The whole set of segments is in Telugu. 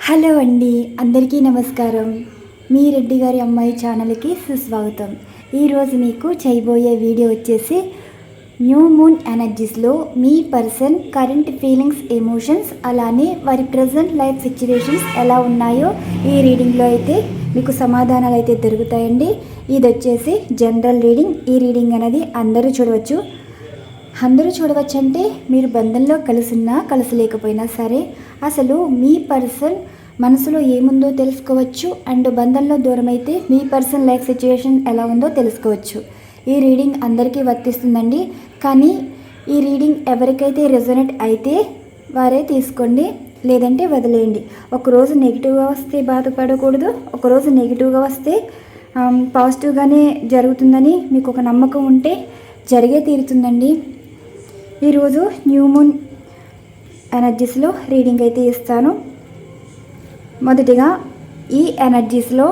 హలో అండి, అందరికీ నమస్కారం. మీ రెడ్డి గారి అమ్మాయి ఛానల్కి సుస్వాగతం. ఈరోజు మీకు చేయబోయే వీడియో వచ్చేసి న్యూ మూన్ ఎనర్జీస్లో మీ పర్సన్ కరెంట్ ఫీలింగ్స్, ఎమోషన్స్, అలానే వారి ప్రజెంట్ లైఫ్ సిచ్యువేషన్స్ ఎలా ఉన్నాయో ఈ రీడింగ్లో అయితే మీకు సమాధానాలు అయితే దొరుకుతాయండి. ఇది వచ్చేసి జనరల్ రీడింగ్. ఈ రీడింగ్ అనేది అందరూ చూడవచ్చు అంటే మీరు బంధంలో కలిసినా కలిసిలేకపోయినా సరే అసలు మీ పర్సన్ మనసులో ఏముందో తెలుసుకోవచ్చు. అండ్ బంధంలో దూరం అయితే మీ పర్సన్ లైఫ్ సిచ్యువేషన్ ఎలా ఉందో తెలుసుకోవచ్చు. ఈ రీడింగ్ అందరికీ వర్తిస్తుందండి. కానీ ఈ రీడింగ్ ఎవరికైతే రెజొనేట్ అయితే వారే తీసుకోండి, లేదంటే వదిలేయండి. ఒకరోజు నెగిటివ్గా వస్తే బాధపడకూడదు, ఒకరోజు నెగిటివ్గా వస్తే పాజిటివ్గానే జరుగుతుందని మీకు ఒక నమ్మకం ఉంటే జరిగే తీరుతుందండి. ఈరోజు న్యూ మూన్ ఎనర్జీస్లో రీడింగ్ అయితే ఇస్తాను. మొదటిగా ఈ ఎనర్జీస్లో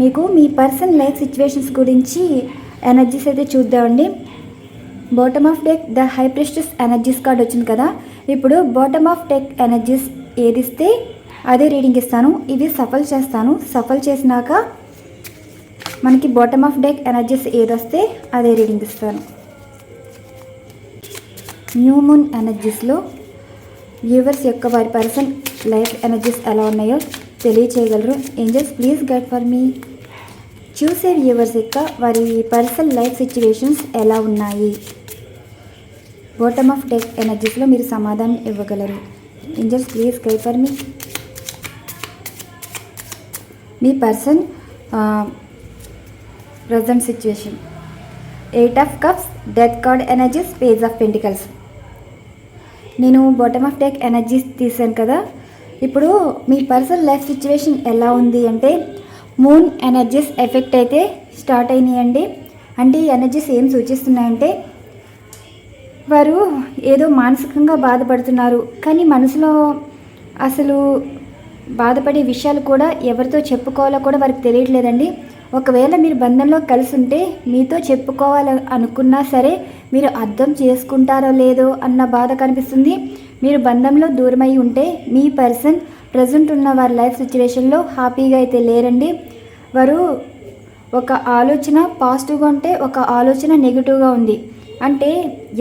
మీకు మీ పర్సన్ లైఫ్ సిచ్యువేషన్స్ గురించి ఎనర్జీస్ అయితే చూద్దామండి. Bottom of deck the high ప్రెస్టెస్ energies card వచ్చింది కదా. ఇప్పుడు బాటమ్ ఆఫ్ డెక్ ఎనర్జీస్ ఏదిస్తే అదే రీడింగ్ ఇస్తాను. ఇవి సఫల్ చేస్తాను. సఫల్ చేసినాక మనకి బాటమ్ ఆఫ్ డెక్ ఎనర్జీస్ ఏదొస్తే అదే రీడింగ్ ఇస్తాను. న్యూ మూన్ ఎనర్జీస్లో వ్యూవర్స్ యొక్క వారి పర్సన్ లైఫ్ ఎనర్జీస్ ఎలా ఉన్నాయో తెలియచేయగలరు. Angels please guide for me. చూసే వ్యూవర్స్ యొక్క వారి పర్సన్ లైఫ్ సిచ్యువేషన్స్ ఎలా ఉన్నాయి. బాటమ్ ఆఫ్ డెక్ ఎనర్జీస్లో మీరు సమాధానం ఇవ్వగలరు. Angels please guide for me. Me person present situation. 8 of cups, death card energies, page of pentacles. నేను బాటమ్ ఆఫ్ డెక్ ఎనర్జీస్ తీసాను కదా. ఇప్పుడు మీ పర్సనల్ లైఫ్ సిచ్యువేషన్ ఎలా ఉంది అంటే మూన్ ఎనర్జీస్ ఎఫెక్ట్ అయితే స్టార్ట్ అయినాయండి. అంటే ఈ ఎనర్జీస్ ఏం సూచిస్తున్నాయంటే వారు ఏదో మానసికంగా బాధపడుతున్నారు, కానీ మనసులో అసలు బాధపడే విషయాలు కూడా ఎవరితో చెప్పుకోవాలో కూడా వారికి తెలియట్లేదండి. ఒకవేళ మీరు బంధంలో కలిసి ఉంటే మీతో చెప్పుకోవాలి అనుకున్నా సరే మీరు అర్థం చేసుకుంటారో లేదో అన్న బాధ కనిపిస్తుంది. మీరు బంధంలో దూరమై ఉంటే మీ పర్సన్ ప్రజెంట్ ఉన్న వారి లైఫ్ సిచ్యువేషన్లో హ్యాపీగా అయితే లేరండి. వారు ఒక ఆలోచన పాజిటివ్గా ఉంటే ఒక ఆలోచన నెగిటివ్గా ఉంది. అంటే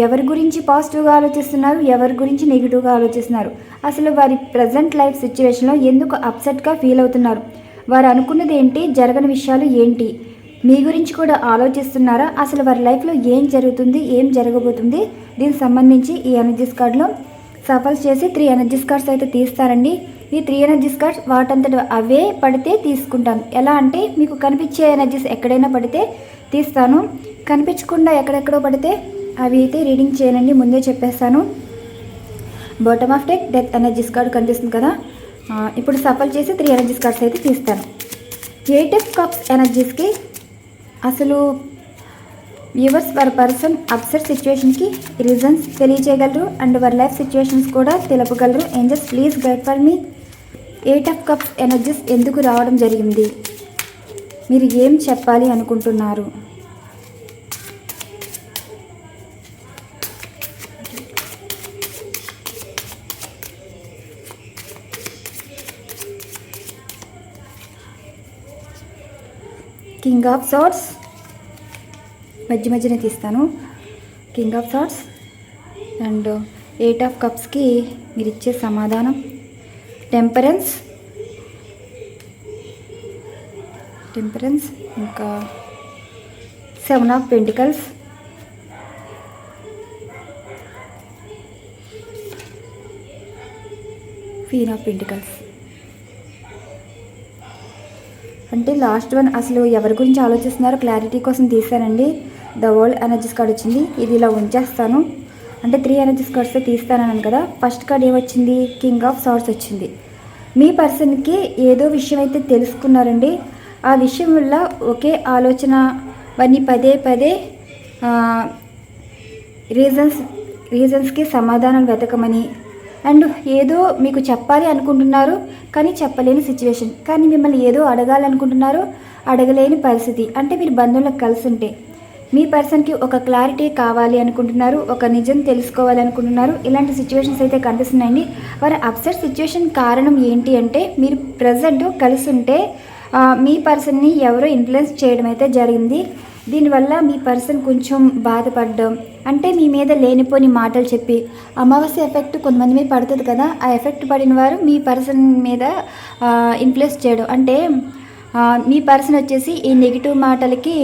ఎవరి గురించి పాజిటివ్గా ఆలోచిస్తున్నారు, ఎవరి గురించి నెగిటివ్గా ఆలోచిస్తున్నారు, అసలు వారి ప్రజెంట్ లైఫ్ సిచ్యువేషన్లో ఎందుకు అప్సెట్గా ఫీల్ అవుతున్నారు, వారు అనుకున్నది ఏంటి, జరగని విషయాలు ఏంటి, మీ గురించి కూడా ఆలోచిస్తున్నారా, అసలు వారి లైఫ్లో ఏం జరుగుతుంది, ఏం జరగబోతుంది, దీనికి సంబంధించి ఈ ఎనర్జీస్ కార్డులో సఫల్ చేసి 3 ఎనర్జీస్ కార్డ్స్ అయితే తీస్తారండి. ఈ 3 ఎనర్జీస్ కార్డ్స్ వాటంతట అవే పడితే తీసుకుంటాను. ఎలా అంటే మీకు కనిపించే ఎనర్జీస్ ఎక్కడైనా పడితే తీస్తాను, కనిపించకుండా ఎక్కడెక్కడో పడితే అవి అయితే రీడింగ్ చేయనండి, ముందే చెప్పేస్తాను. Bottom of deck death energies card కనిపిస్తుంది కదా. ఇప్పుడు సఫల్ చేసి 3 ఎనర్జీస్ కార్డ్స్ అయితే తీస్తాను. 8 ఆఫ్ కప్స్ ఎనర్జీస్కి అసలు వ్యూవర్స్ వారి పర్సన్ అప్సెట్ సిచ్యువేషన్కి రీజన్స్ తెలియచేయగలరు అండ్ వారి లైఫ్ సిచ్యువేషన్స్ కూడా తెలుపగలరు. Angels please guide for me. 8 of cups energies ఎందుకు రావడం జరిగింది, మీరు ఏం చెప్పాలి అనుకుంటున్నారు. కింగ్ ఆఫ్ సార్డ్స్ మధ్యనే తీస్తాను. కింగ్ ఆఫ్ సార్డ్స్ అండ్ 8 ఆఫ్ కప్స్కి మీరు ఇచ్చే సమాధానం. టెంపరెన్స్ ఇంకా 7 of pentacles, queen of pentacles. అంటే లాస్ట్ వన్ అసలు ఎవరి గురించి ఆలోచిస్తున్నారో క్లారిటీ కోసం తీసానండి. ద వరల్డ్ ఎనర్జీస్ కార్డ్ వచ్చింది, ఇది ఇలా ఉంచేస్తాను. అంటే 3 ఎనర్జీస్ కార్డ్స్ తీస్తానన్నాను కదా. ఫస్ట్ కార్డ్ ఏమొచ్చింది, కింగ్ ఆఫ్ సార్డ్స్ వచ్చింది. మీ పర్సన్కి ఏదో విషయం అయితే తెలుసుకున్నారండి. ఆ విషయం వల్ల ఒకే ఆలోచన వారిని పదే రీజన్స్కి సమాధానాలు వెతకమని అండ్ ఏదో మీకు చెప్పాలి అనుకుంటున్నారు కానీ చెప్పలేని సిచ్యువేషన్, కానీ మిమ్మల్ని ఏదో అడగాలనుకుంటున్నారు అడగలేని పరిస్థితి. అంటే మీరు బంధువులకు కలిసి ఉంటే మీ పర్సన్కి ఒక క్లారిటీ కావాలి అనుకుంటున్నారు, ఒక నిజం తెలుసుకోవాలి అనుకుంటున్నారు. ఇలాంటి సిచ్యువేషన్స్ అయితే కనిపిస్తున్నాయండి. వారి అప్సెట్ సిచ్యువేషన్ కారణం ఏంటి అంటే మీరు ప్రజెంట్ కలిసి ఉంటే మీ పర్సన్ని ఎవరో ఇన్ఫ్లుయెన్స్ చేయడం అయితే జరిగింది. దీనివల్ల మీ పర్సన్ కొంచెం బాధపడడం, అంటే మీ మీద లేనిపోని మాటలు చెప్పి, అమావాస్య ఎఫెక్ట్ కొంతమంది మీద పడుతుంది కదా, ఆ ఎఫెక్ట్ పడిన వారు మీ పర్సన్ మీద ఇన్ఫ్లుయెన్స్ చేయడం, అంటే మీ పర్సన్ వచ్చేసి ఈ నెగిటివ్ మాటలకి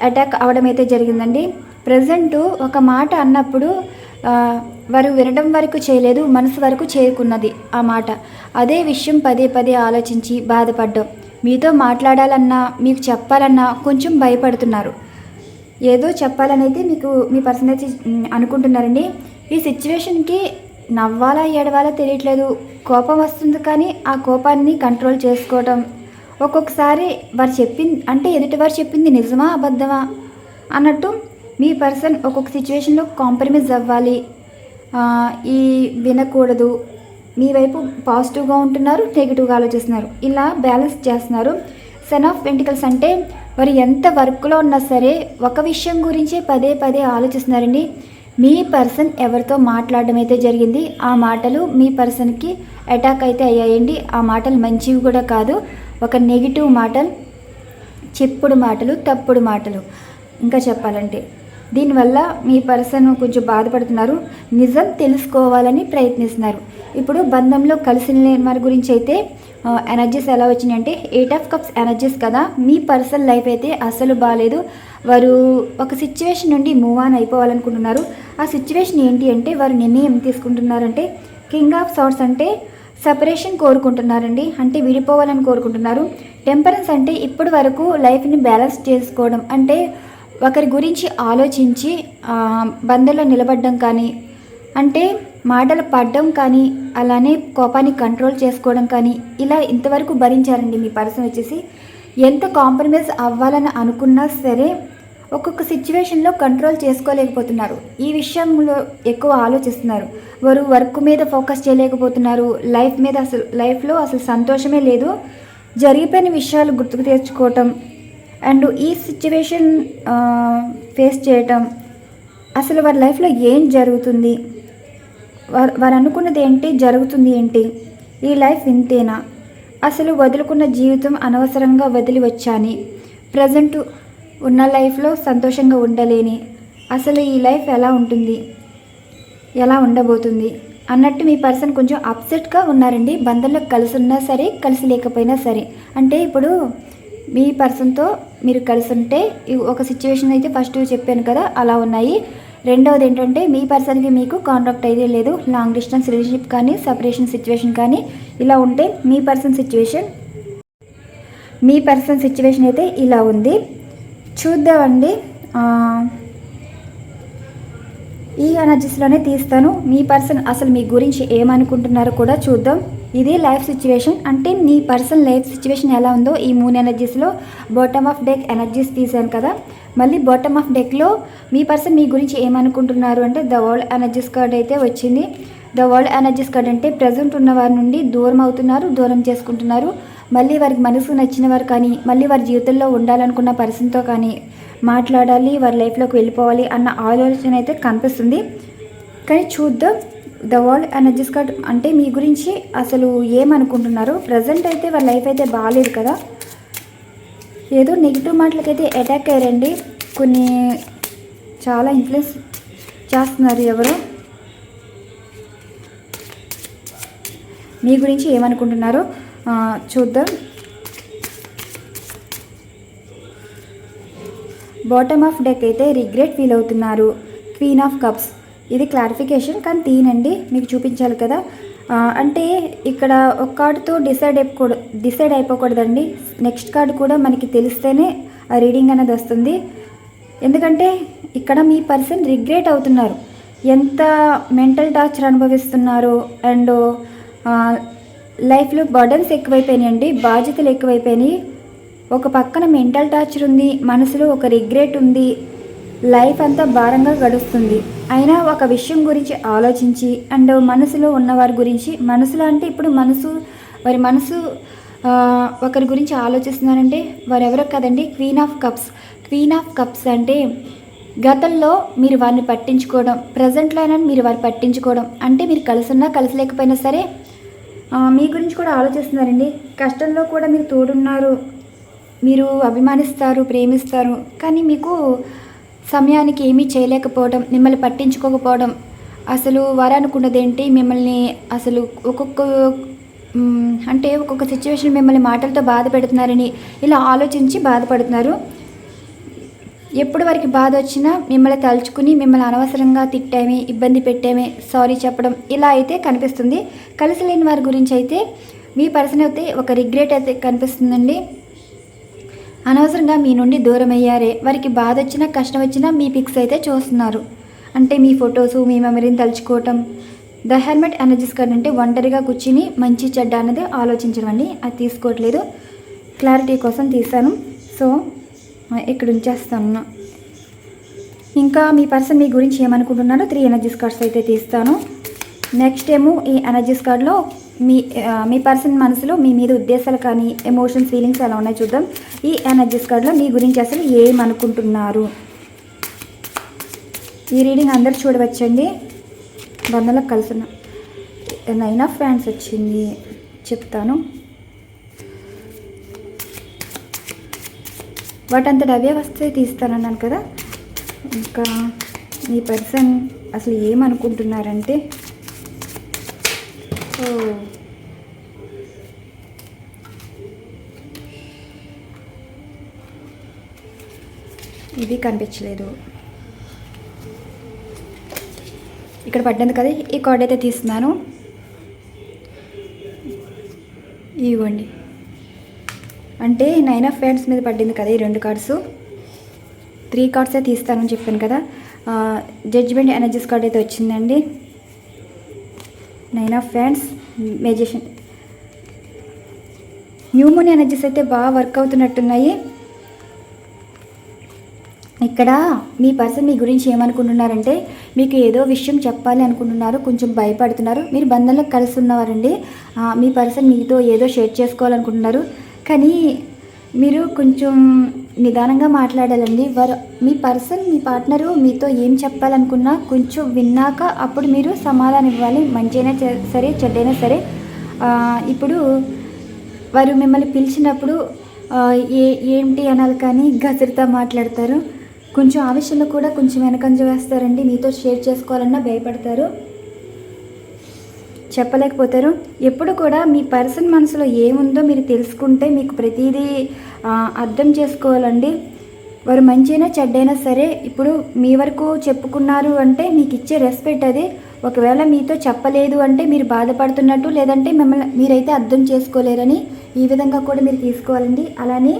అటాక్ అవడం అయితే జరిగిందండి. ప్రజెంటు ఒక మాట అన్నప్పుడు వారు వినడం వరకు చేయలేదు, మనసు వరకు చేరుకున్నది ఆ మాట. అదే విషయం పదే పదే ఆలోచించి బాధపడ్డం, మీతో మాట్లాడాలన్నా మీకు చెప్పాలన్నా కొంచెం భయపడుతున్నారు. ఏదో చెప్పాలని అయితే మీకు మీ పర్సన్ అయితే అనుకుంటున్నారండి. ఈ సిచ్యువేషన్కి నవ్వాలా ఏడవాలా తెలియట్లేదు, కోపం వస్తుంది కానీ ఆ కోపాన్ని కంట్రోల్ చేసుకోవటం. ఒక్కొక్కసారి వారు చెప్పింది అంటే ఎదుటివారు చెప్పింది నిజమా అబద్ధమా అన్నట్టు మీ పర్సన్ ఒక్కొక్క సిచ్యువేషన్లో కాంప్రమైజ్ అవ్వాలి, ఈ వినకూడదు. మీ వైపు పాజిటివ్గా ఉంటున్నారు, నెగిటివ్గా ఆలోచిస్తున్నారు, ఇలా బ్యాలెన్స్ చేస్తున్నారు. సన్ ఆఫ్ పెంటికల్స్ అంటే వారు ఎంత వర్క్లో ఉన్నా సరే ఒక విషయం గురించి పదే పదే ఆలోచిస్తున్నారండి. మీ పర్సన్ ఎవరితో మాట్లాడడం అయితే జరిగింది, ఆ మాటలు మీ పర్సన్కి అటాక్ అయితే అయ్యాయండి. ఆ మాటలు మంచివి కూడా కాదు, ఒక నెగిటివ్ మాటలు, చెప్పుడు మాటలు, తప్పుడు మాటలు. ఇంకా చెప్పాలంటే దీనివల్ల మీ పర్సన్ కొంచెం బాధపడుతున్నారు, నిజం తెలుసుకోవాలని ప్రయత్నిస్తున్నారు. ఇప్పుడు బంధంలో కలిసి లేని వారి గురించి అయితే ఎనర్జీస్ ఎలా వచ్చినాయి అంటే 8 ఆఫ్ కప్స్ ఎనర్జీస్ కదా. మీ పర్సనల్ లైఫ్ అయితే అసలు బాగాలేదు. వారు ఒక సిచ్యువేషన్ నుండి మూవ్ ఆన్ అయిపోవాలనుకుంటున్నారు. ఆ సిచ్యువేషన్ ఏంటి అంటే వారు నిర్ణయం తీసుకుంటున్నారంటే కింగ్ ఆఫ్ సార్ట్స్ అంటే సెపరేషన్ కోరుకుంటున్నారండి, అంటే విడిపోవాలని కోరుకుంటున్నారు. టెంపరెన్స్ అంటే ఇప్పటి వరకు లైఫ్ని బ్యాలెన్స్ చేసుకోవడం, అంటే ఒకరి గురించి ఆలోచించి బంధంలో నిలబడడం కానీ, అంటే మాటలు పడడం కానీ, అలానే కోపాన్ని కంట్రోల్ చేసుకోవడం కానీ, ఇలా ఇంతవరకు భరించారండి. మీ పర్సన్ వచ్చేసి ఎంత కాంప్రమైజ్ అవ్వాలని అనుకున్నా సరే ఒక్కొక్క సిచ్యువేషన్లో కంట్రోల్ చేసుకోలేకపోతున్నారు. ఈ విషయంలో ఎక్కువ ఆలోచిస్తున్నారు. వారు వర్క్ మీద ఫోకస్ చేయలేకపోతున్నారు, లైఫ్లో అసలు సంతోషమే లేదు. జరిగిపోయిన విషయాలు గుర్తుకు తెచ్చుకోవటం అండ్ ఈ సిచ్యువేషన్ ఫేస్ చేయటం, అసలు వారి లైఫ్లో ఏం జరుగుతుంది, వారు అనుకున్నది ఏంటి, జరుగుతుంది ఏంటి, ఈ లైఫ్ ఇంతేనా, అసలు వదులుకున్న జీవితం అనవసరంగా వదిలి వచ్చాని, ప్రజెంట్ ఉన్న లైఫ్లో సంతోషంగా ఉండలేని, అసలు ఈ లైఫ్ ఎలా ఉంటుంది, ఎలా ఉండబోతుంది అన్నట్టు మీ పర్సన్ కొంచెం అప్సెట్గా ఉన్నారండి. బంధంలో కలిసి ఉన్నా సరే కలిసి లేకపోయినా సరే, అంటే ఇప్పుడు మీ పర్సన్తో మీరు కలిసి ఉంటే ఒక సిచ్యువేషన్ అయితే ఫస్ట్ చెప్పాను కదా అలా ఉన్నాయి. రెండవది ఏంటంటే మీ పర్సన్కి మీకు కాంటాక్ట్ అయితే లేదు, లాంగ్ డిస్టెన్స్ రిలేషన్షిప్ కానీ సెపరేషన్ సిచ్యువేషన్ కానీ ఇలా ఉంటే మీ పర్సన్ సిచ్యువేషన్ అయితే ఇలా ఉంది. చూద్దామండి, ఈ ఎనర్జీస్లోనే తీస్తాను. మీ పర్సన్ అసలు మీ గురించి ఏమనుకుంటున్నారో కూడా చూద్దాం. ఇది లైఫ్ సిచ్యువేషన్, అంటే మీ పర్సన్ లైఫ్ సిచ్యువేషన్ ఎలా ఉందో ఈ 3 ఎనర్జీస్లో బాటమ్ ఆఫ్ డెక్ ఎనర్జీస్ తీసాను కదా. మళ్ళీ బాటమ్ ఆఫ్ డెక్లో మీ పర్సన్ మీ గురించి ఏమనుకుంటున్నారు అంటే ద వరల్డ్ ఎనర్జీస్ కార్డ్ అయితే వచ్చింది. ద వరల్డ్ ఎనర్జీస్ కార్డ్ అంటే ప్రజెంట్ ఉన్న వారి నుండి దూరం అవుతున్నారు, దూరం చేసుకుంటున్నారు. మళ్ళీ వారికి మనసు నచ్చిన వారు కానీ, మళ్ళీ వారి జీవితంలో ఉండాలనుకున్న పర్సన్తో కానీ మాట్లాడాలి, వారి లైఫ్లోకి వెళ్ళిపోవాలి అన్న ఆలోచన అయితే కనిపిస్తుంది. కానీ చూద్దాం. ద వరల్డ్ ఎనర్జీస్ కార్డ్ అంటే మీ గురించి అసలు ఏమనుకుంటున్నారు. ప్రజెంట్ అయితే వారి లైఫ్ అయితే బాగాలేదు కదా, ఏదో నెగిటివ్ మాటలకైతే అటాక్ అయ్యారండి. కొన్ని చాలా ఇన్ఫ్లుయెన్స్ చేస్తున్నారు ఎవరు. మీ గురించి ఏమనుకుంటున్నారో చూద్దాం. బాటమ్ ఆఫ్ డెక్ అయితే రిగ్రెట్ ఫీల్ అవుతున్నారు. క్వీన్ ఆఫ్ కప్స్ ఇది క్లారిఫికేషన్ కానీ తీనండి, మీకు చూపించాలి కదా. అంటే ఇక్కడ ఒక కార్డుతో డిసైడ్ అయిపోకూడదండి. నెక్స్ట్ కార్డు కూడా మనకి తెలిస్తేనే ఆ రీడింగ్ అనేది వస్తుంది. ఎందుకంటే ఇక్కడ మీ పర్సన్ రిగ్రెట్ అవుతున్నారు, ఎంత మెంటల్ టార్చర్ అనుభవిస్తున్నారు అండ్ లైఫ్లో బర్డన్స్ ఎక్కువైపోయినాయండి, బాధ్యతలు ఎక్కువైపోయినాయి. ఒక పక్కన మెంటల్ టార్చర్ ఉంది, మనసులో ఒక రిగ్రెట్ ఉంది, లైఫ్ అంతా భారంగా గడుస్తుంది. అయినా ఒక విషయం గురించి ఆలోచించి అండ్ మనసులో ఉన్నవారి గురించి, మనసులో అంటే ఇప్పుడు వారి మనసు ఒకరి గురించి ఆలోచిస్తున్నారంటే వారు ఎవరో కదండి, queen of cups. Queen of cups అంటే గతంలో మీరు వారిని పట్టించుకోవడం, ప్రజెంట్లో అయినా మీరు వారిని పట్టించుకోవడం, అంటే మీరు కలిసున్నా కలిసి లేకపోయినా సరే మీ గురించి కూడా ఆలోచిస్తున్నారండి. కష్టంలో కూడా మీరు తోడున్నారు, మీరు అభిమానిస్తారు, ప్రేమిస్తారు, కానీ మీకు సమయానికి ఏమీ చేయలేకపోవడం, మిమ్మల్ని పట్టించుకోకపోవడం, అసలు వారనుకున్నదేంటి మిమ్మల్ని అసలు ఒక్కొక్క సిచ్యువేషన్ మిమ్మల్ని మాటలతో బాధ పెడుతున్నారని ఇలా ఆలోచించి బాధపడుతున్నారు. ఎప్పుడు వారికి బాధ వచ్చినా మిమ్మల్ని తలుచుకుని మిమ్మల్ని అనవసరంగా తిట్టామే, ఇబ్బంది పెట్టామే, సారీ చెప్పడం ఇలా అయితే కనిపిస్తుంది. కలిసి లేని వారి గురించి అయితే మీ పర్సన్ అయితే ఒక రిగ్రెట్ అయితే కనిపిస్తుందండి. అనవసరంగా మీ నుండి దూరం అయ్యారే, వారికి బాధ వచ్చినా కష్టం వచ్చినా మీ పిక్స్ అయితే చూస్తున్నారు, అంటే మీ ఫొటోసు మీ మెమరీని తలుచుకోవటం. ద హెర్మెట్ ఎనర్జీస్ కార్డ్ అంటే ఒంటరిగా కూర్చుని మంచి చెడ్డ అనేది ఆలోచించడం అండి. అది తీసుకోవట్లేదు, క్లారిటీ కోసం తీసాను. సో ఇక్కడ ఉంచేస్తాను. ఇంకా మీ పర్సన్ మీ గురించి ఏమనుకుంటున్నారో 3 ఎనర్జీస్ కార్డ్స్ అయితే తీస్తాను. నెక్స్ట్ ఏమో ఈ ఎనర్జీస్ కార్డ్లో మీ పర్సన్ మనసులో మీ మీద ఉద్దేశాలు కానీ ఎమోషన్స్ ఫీలింగ్స్ ఎలా ఉన్నాయో చూద్దాం. ఈ ఎనర్జీస్ కార్డ్లో మీ గురించి అసలు ఏమనుకుంటున్నారు. ఈ రీడింగ్ అందరు చూడవచ్చండి. బంధంలోకి కలుసున్న 9 ఆఫ్ ఫ్యాన్స్ వచ్చింది, చెప్తాను. వాటంతట అవే వస్తే తీస్తానన్నాను కదా. ఇంకా మీ పర్సన్ అసలు ఏమనుకుంటున్నారంటే, ఇది కనిపించలేదు, ఇక్కడ పడ్డది కదా. ఈ కార్డ్ అయితే తీస్తున్నాను, ఇవ్వండి. అంటే 9 ఆఫ్ ఫ్యాన్స్ మీద పడింది కదా ఈ 2 కార్డ్స్. 3 కార్డ్సే తీస్తానని చెప్పాను కదా. జడ్జ్మెంట్ ఎనర్జీస్ కార్డ్ అయితే వచ్చిందండి. 9 of fans, magician, new moon energies అయితే బాగా వర్క్ అవుతున్నట్టున్నాయి. ఇక్కడ మీ పర్సన్ మీ గురించి ఏమనుకుంటున్నారంటే, మీకు ఏదో విషయం చెప్పాలి అనుకుంటున్నారు, కొంచెం భయపడుతున్నారు. మీరు బంధంలో కలిసి ఉన్నవారండి. మీ పర్సన్ మీతో ఏదో షేర్ చేసుకోవాలనుకుంటున్నారు, కానీ మీరు కొంచెం నిదానంగా మాట్లాడాలండి. మీ పర్సన్ మీ పార్ట్నరు మీతో ఏం చెప్పాలనుకున్నా కొంచెం విన్నాక అప్పుడు మీరు సమాధానం ఇవ్వాలి. మంచైనా సరే చెడ్డైనా సరే. ఇప్పుడు వారు మిమ్మల్ని పిలిచినప్పుడు ఏంటి అనాలి, కానీ గసిరితో మాట్లాడతారు. కొంచెం ఆ విషయంలో కూడా కొంచెం వెనకంజ వేస్తారండి. మీతో షేర్ చేసుకోవాలన్నా భయపడతారు, చెప్పలేకపోతారు. ఎప్పుడు కూడా మీ పర్సన్ మనసులో ఏముందో మీరు తెలుసుకుంటే మీకు ప్రతిదీ అర్థం చేసుకోవాలండి. వారు మంచైనా చెడ్డైనా సరే ఇప్పుడు మీ వరకు చెప్పుకున్నారు అంటే మీకు ఇచ్చే రెస్పెక్ట్ అది. ఒకవేళ మీతో చెప్పలేదు అంటే మీరు బాధపడుతున్నట్టు, లేదంటే మిమ్మల్ని మీరైతే అర్థం చేసుకోలేరని ఈ విధంగా కూడా మీరు తీసుకోవాలండి. అలానే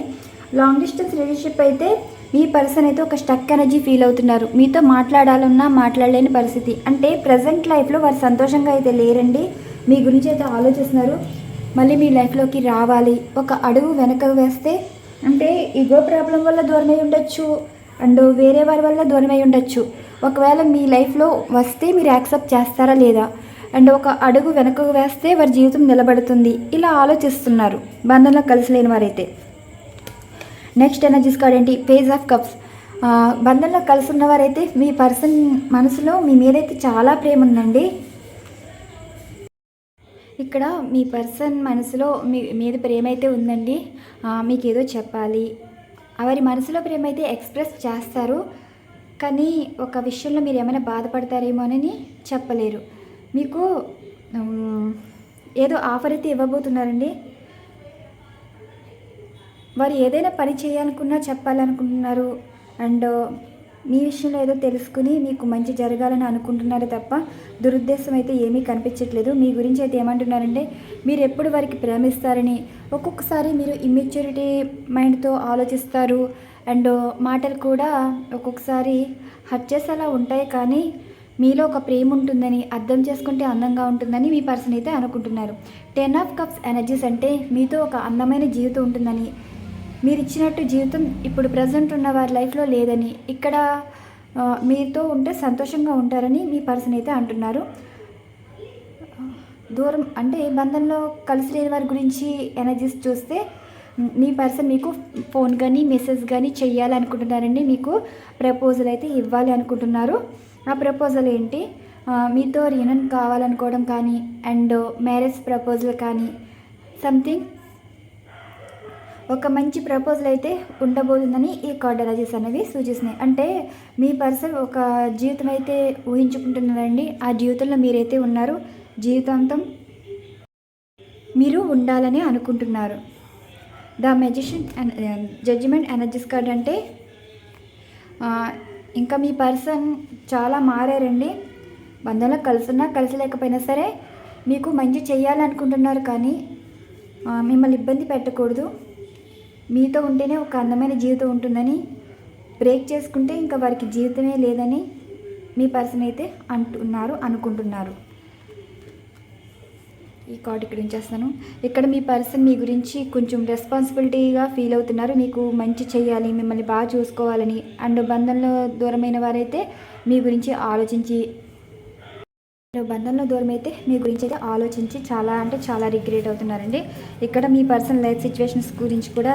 లాంగ్ డిస్టెన్స్ రిలేషన్షిప్ అయితే మీ పర్సన్ అయితే ఒక స్టక్ ఎనర్జీ ఫీల్ అవుతున్నారు. మీతో మాట్లాడాలన్నా మాట్లాడలేని పరిస్థితి. అంటే ప్రజెంట్ లైఫ్లో వారు సంతోషంగా అయితే లేరండి. మీ గురించి అయితే ఆలోచిస్తున్నారు. మళ్ళీ మీ లైఫ్లోకి రావాలి, ఒక అడుగు వెనక వేస్తే, అంటే ఈగో ప్రాబ్లం వల్ల దూరమై ఉండొచ్చు, అండ్ వేరే వారి వల్ల దూరమై ఉండొచ్చు. ఒకవేళ మీ లైఫ్లో వస్తే మీరు యాక్సెప్ట్ చేస్తారా లేదా, అండ్ ఒక అడుగు వెనకకు వేస్తే వారి జీవితం నిలబడుతుంది, ఇలా ఆలోచిస్తున్నారు బంధంలో కలిసి లేని వారైతే. నెక్స్ట్ ఎనర్జీస్ కార్డ్ ఏంటి, పేజ్ ఆఫ్ కప్స్. బంధంలో కలిసి ఉన్నవారైతే మీ పర్సన్ మనసులో మీ మీదైతే చాలా ప్రేమ ఉందండి. ఇక్కడ మీ పర్సన్ మనసులో మీ మీద ప్రేమ అయితే ఉందండి. మీకు ఏదో చెప్పాలి, వారి మనసులో ప్రేమ అయితే ఎక్స్ప్రెస్ చేస్తారు, కానీ ఒక విషయంలో మీరు ఏమైనా బాధపడతారేమోనని చెప్పలేరు. మీకు ఏదో ఆఫర్ అయితే ఇవ్వబోతున్నారండి. వారు ఏదైనా పని చేయాలనుకున్నా చెప్పాలనుకుంటున్నారు, అండ్ మీ విషయంలో ఏదో తెలుసుకుని మీకు మంచి జరగాలని అనుకుంటున్నారు తప్ప దురుద్దేశం అయితే ఏమీ కనిపించట్లేదు. మీ గురించి అయితే ఏమంటున్నారంటే, మీరు ఎప్పుడు వారికి ప్రేమిస్తారని. ఒక్కొక్కసారి మీరు ఇమ్మెచ్యూరిటీ మైండ్తో ఆలోచిస్తారు, అండ్ మాటలు కూడా ఒక్కొక్కసారి హర్ట్ చేసేలా ఉంటాయి, కానీ మీలో ఒక ప్రేమ ఉంటుందని, అర్థం చేసుకుంటే అందంగా ఉంటుందని మీ పర్సన్ అయితే అనుకుంటున్నారు. 10 ఆఫ్ కప్స్ ఎనర్జీస్ అంటే మీతో ఒక అందమైన జీవితం ఉంటుందని, మీరు ఇచ్చినట్టు జీవితం ఇప్పుడు ప్రజెంట్ ఉన్న వారి లైఫ్లో లేదని, ఇక్కడ మీతో ఉంటే సంతోషంగా ఉంటారని మీ పర్సన్ అయితే అంటున్నారు. దూరం అంటే బంధంలో కలిసి లేని వారి గురించి ఎనర్జీస్ చూస్తే, మీ పర్సన్ మీకు ఫోన్ కానీ మెసేజ్ కానీ చెయ్యాలనుకుంటున్నారండి. మీకు ప్రపోజల్ అయితే ఇవ్వాలి అనుకుంటున్నారు. ఆ ప్రపోజల్ ఏంటి? మీతో రీయూనియన్ కావాలనుకోవడం కానీ అండ్ మ్యారేజ్ ప్రపోజల్ కానీ సంథింగ్ ఒక మంచి ప్రపోజల్ అయితే ఉండబోతుందని ఈ కార్డ్ ఎనర్జీస్ అనేవి సూచిస్తున్నాయి. అంటే మీ పర్సన్ ఒక జీవితం అయితే ఊహించుకుంటున్నారండి. ఆ జీవితంలో మీరైతే ఉన్నారు. జీవితాంతం మీరు ఉండాలని అనుకుంటున్నారు. The magician and judgement energies card అంటే ఇంకా మీ పర్సన్ చాలా మారారండి. బంధంలో కలిసినా కలిసి లేకపోయినా సరే మీకు మంచి చేయాలనుకుంటున్నారు. కానీ మిమ్మల్ని ఇబ్బంది పెట్టకూడదు, మీతో ఉంటేనే ఒక అందమైన జీవితం ఉంటుందని, బ్రేక్ చేసుకుంటే ఇంకా వారికి జీవితమే లేదని మీ పర్సన్ అయితే అనుకుంటున్నారు. ఈ కార్డు ఇక్కడ ఉంచేస్తాను. ఇక్కడ మీ పర్సన్ మీ గురించి కొంచెం రెస్పాన్సిబిలిటీగా ఫీల్ అవుతున్నారు. మీకు మంచి చేయాలి, మిమ్మల్ని బాగా చూసుకోవాలని. అండ్ బంధంలో దూరమైన వారైతే మీ గురించి ఆలోచించి అయితే ఆలోచించి చాలా అంటే చాలా రిగ్రెట్ అవుతున్నారండి. ఇక్కడ మీ పర్సనల్ లైఫ్ సిచ్యువేషన్స్ గురించి కూడా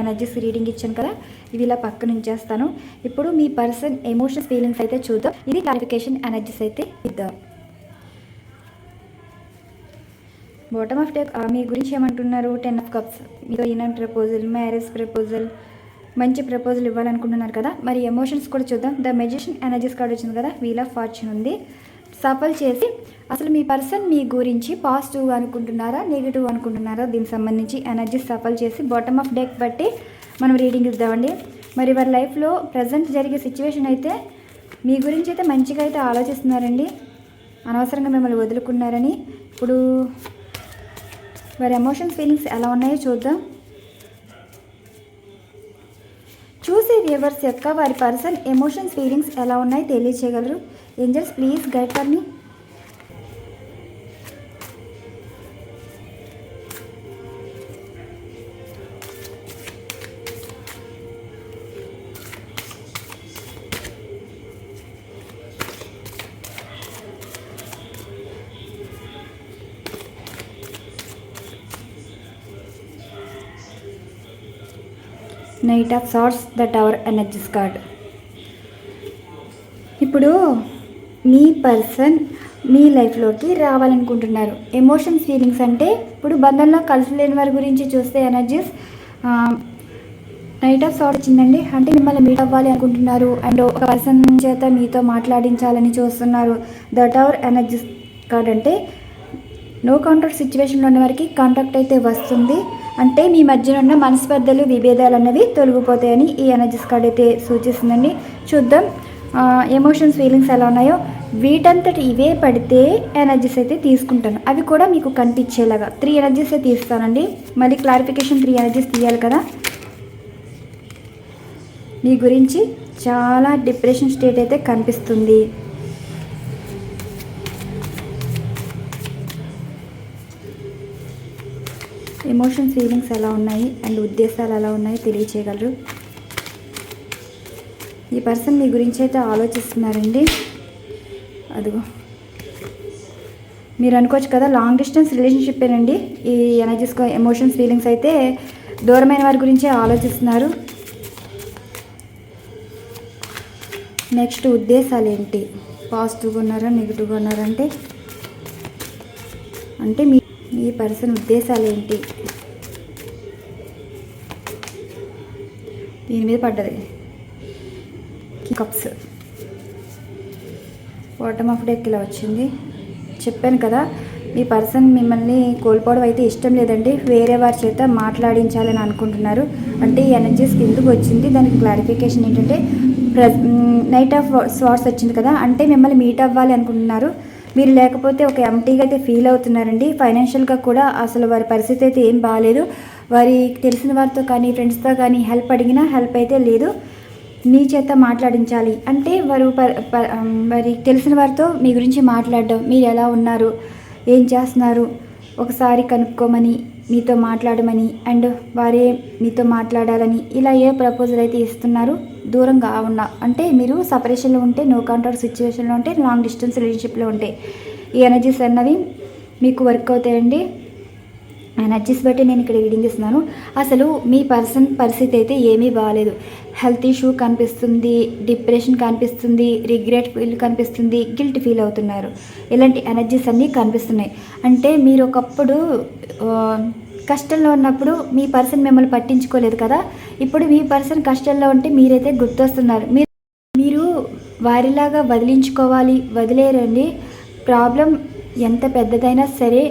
ఎనర్జీస్ రీడింగ్ ఇచ్చాను కదా, ఇవి ఇలా పక్కన ఉంచేస్తాను. ఇప్పుడు మీ పర్సన్ ఎమోషన్స్ ఫీలింగ్స్ అయితే చూద్దాం. ఇది క్లారిఫికేషన్ ఎనర్జీస్ అయితే ఇద్దాం. బాటమ్ ఆఫ్ డెక్ మీ గురించి ఏమంటున్నారు? 10 of Cups. మీతో ఈయన ప్రపోజల్, మ్యారేజ్ ప్రపోజల్, మంచి ప్రపోజల్ ఇవ్వాలనుకుంటున్నారు కదా. మరి ఎమోషన్స్ కూడా చూద్దాం. ద మెజిషియన్ ఎనర్జీస్ కార్డ్ వచ్చింది కదా, వీల్ ఆఫ్ ఫార్చ్యూన్ ఉంది. సఫల్ చేసి అసలు మీ పర్సన్ మీ గురించి పాజిటివ్ అనుకుంటున్నారా, నెగిటివ్ అనుకుంటున్నారా, దీనికి సంబంధించి ఎనర్జీ సఫల్ చేసి బాటమ్ ఆఫ్ డెక్ బట్టి మనం రీడింగ్ ఇద్దామండి. మరి వారి లైఫ్లో ప్రజెంట్ జరిగే సిచ్యువేషన్ అయితే మీ గురించి అయితే మంచిగా అయితే ఆలోచిస్తున్నారండి. అనవసరంగా మిమ్మల్ని వదులుకున్నారని. ఇప్పుడు వారి ఎమోషన్స్ ఫీలింగ్స్ ఎలా ఉన్నాయో చూద్దాం. చూసే వ్యూవర్స్ యొక్క వారి పర్సన్ ఎమోషన్స్ ఫీలింగ్స్ ఎలా ఉన్నాయో తెలియచేయగలరు. Angels please guide for me. Knight of swords, the tower energies card. ఇప్పుడు మీ పర్సన్ మీ లైఫ్లోకి రావాలనుకుంటున్నారు. ఎమోషన్స్ ఫీలింగ్స్ అంటే ఇప్పుడు బంధంలో కలిసి లేని వారి గురించి చూస్తే ఎనర్జీస్ నైట్ ఆఫ్ సార్ట్స్ వచ్చిందండి. అంటే మిమ్మల్ని మీట్ అవ్వాలి అనుకుంటున్నారు అండ్ ఒక పర్సన్ చేత మీతో మాట్లాడించాలని చూస్తున్నారు. ద టవర్ ఎనర్జీస్ కార్డ్ అంటే నో కాంట్రాక్ట్ సిచ్యువేషన్లో ఉన్న వారికి కాంట్రాక్ట్ అయితే వస్తుంది. అంటే మీ మధ్యన ఉన్న మనస్పర్ధలు, విభేదాలు అన్నవి తొలగిపోతాయని ఈ ఎనర్జీస్ కార్డ్ అయితే సూచిస్తుందండి. చూద్దాం ఎమోషన్స్ ఫీలింగ్స్ ఎలా ఉన్నాయో. వీటంతటి ఇవే పడితే ఎనర్జీస్ అయితే తీసుకుంటాను, అవి కూడా మీకు కనిపించేలాగా 3 ఎనర్జీస్ అయితే తీస్తానండి. మళ్ళీ క్లారిఫికేషన్ 3 ఎనర్జీస్ తీయాలి కదా. మీ గురించి చాలా డిప్రెషన్ స్టేట్ అయితే కనిపిస్తుంది. ఎమోషన్స్ ఫీలింగ్స్ ఎలా ఉన్నాయి అండ్ ఉద్దేశాలు ఎలా ఉన్నాయో తెలియచేయగలరు. ఈ పర్సన్ మీ గురించి అయితే ఆలోచిస్తున్నారండి. అదిగో మీరు అనుకోవచ్చు కదా లాంగ్ డిస్టెన్స్ రిలేషన్షిప్పేనండి. ఈ ఎనర్జీస్ ఎమోషన్స్ ఫీలింగ్స్ అయితే దూరమైన వారి గురించే ఆలోచిస్తున్నారు. నెక్స్ట్ ఉద్దేశాలు ఏంటి? పాజిటివ్గా ఉన్నారా, నెగిటివ్గా ఉన్నారా అంటే మీ పర్సన్ ఉద్దేశాలు ఏంటి? దీని మీద పడ్డది కప్స్. బాటమ్ ఆఫ్ డెక్ ఇలా వచ్చింది. చెప్పాను కదా మీ పర్సన్ మిమ్మల్ని కోల్పోవడం అయితే ఇష్టం లేదండి. వేరే వారి చేత మాట్లాడించాలని అనుకుంటున్నారు. అంటే ఈ ఎనర్జీస్ ఎందుకు వచ్చింది, దానికి క్లారిఫికేషన్ ఏంటంటే నైట్ ఆఫ్ స్వార్డ్స్ వచ్చింది కదా, అంటే మిమ్మల్ని మీట్ అవ్వాలి అనుకుంటున్నారు. మీరు లేకపోతే ఒక ఎంటీగా అయితే ఫీల్ అవుతున్నారండి. ఫైనాన్షియల్గా కూడా అసలు వారి పరిస్థితి అయితే ఏం బాగాలేదు. వారికి తెలిసిన వారితో కానీ ఫ్రెండ్స్తో కానీ హెల్ప్ అడిగినా హెల్ప్ అయితే లేదు. మీ చేత మాట్లాడించాలి అంటే వారికి తెలిసిన వారితో మీ గురించి మాట్లాడడం, మీరు ఎలా ఉన్నారు, ఏం చేస్తున్నారు ఒకసారి కనుక్కోమని, మీతో మాట్లాడమని అండ్ వారే మీతో మాట్లాడాలని ఇలా ఏ ప్రపోజల్ అయితే ఇస్తున్నారు. దూరంగా ఉన్న అంటే మీరు సపరేషన్లో ఉంటే, నో కాంటాక్ట్ సిచ్యువేషన్లో ఉంటే, లాంగ్ డిస్టెన్స్ రిలేషన్షిప్లో ఉంటే ఈ ఎనర్జీస్ అన్నవి మీకు వర్క్ అవుతాయండి. ఎనర్జీస్ బట్టి నేను ఇక్కడ రీడింగ్ ఇస్తున్నాను. అసలు మీ పర్సన్ పరిస్థితి అయితే ఏమీ బాగాలేదు. హెల్త్ ఇష్యూ కనిపిస్తుంది, డిప్రెషన్ కనిపిస్తుంది, రిగ్రెట్ ఫీల్ కనిపిస్తుంది, గిల్ట్ ఫీల్ అవుతున్నారు. ఇలాంటి ఎనర్జీస్ అన్నీ కనిపిస్తున్నాయి. అంటే మీరు ఒకప్పుడు కష్టంలో ఉన్నప్పుడు మీ పర్సన్ మిమ్మల్ని పట్టించుకోలేదు కదా, ఇప్పుడు మీ పర్సన్ కష్టంలో ఉంటే మీరైతే గుర్తొస్తున్నారు. మీరు వారిలాగా వదిలేరండి. ప్రాబ్లం ఎంత పెద్దదైనా సరే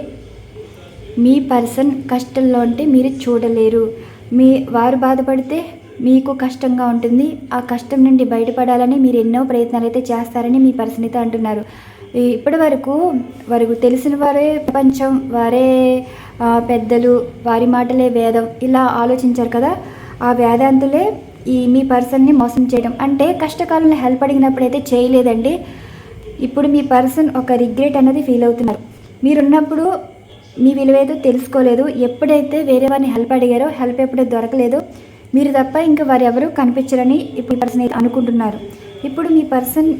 మీ పర్సన్ కష్టంలో ఉంటే మీరు చూడలేరు. వారు బాధపడితే మీకు కష్టంగా ఉంటుంది. ఆ కష్టం నుండి బయటపడాలని మీరు ఎన్నో ప్రయత్నాలు అయితే చేస్తారని మీ పర్సన్ అయితే అంటున్నారు. ఇప్పటి వరకు తెలిసిన వారే ప్రపంచం, వారే పెద్దలు, వారి మాటలే వేదం ఇలా ఆలోచించారు కదా. ఆ వేదాంతులే మీ పర్సన్ని మోసం చేయడం. అంటే కష్టకాలంలో హెల్ప్ అడిగినప్పుడైతే చేయలేదండి. ఇప్పుడు మీ పర్సన్ ఒక రిగ్రెట్ అనేది ఫీల్ అవుతున్నారు. మీరున్నప్పుడు మీ విలువేదో తెలుసుకోలేదు. ఎప్పుడైతే వేరే వారిని హెల్ప్ అడిగారో, హెల్ప్ ఎప్పుడైతే దొరకలేదో, మీరు తప్ప ఇంకా వారు ఎవరు కనిపించరని ఇప్పుడు పర్సన్ అయితే అనుకుంటున్నారు. ఇప్పుడు మీ పర్సన్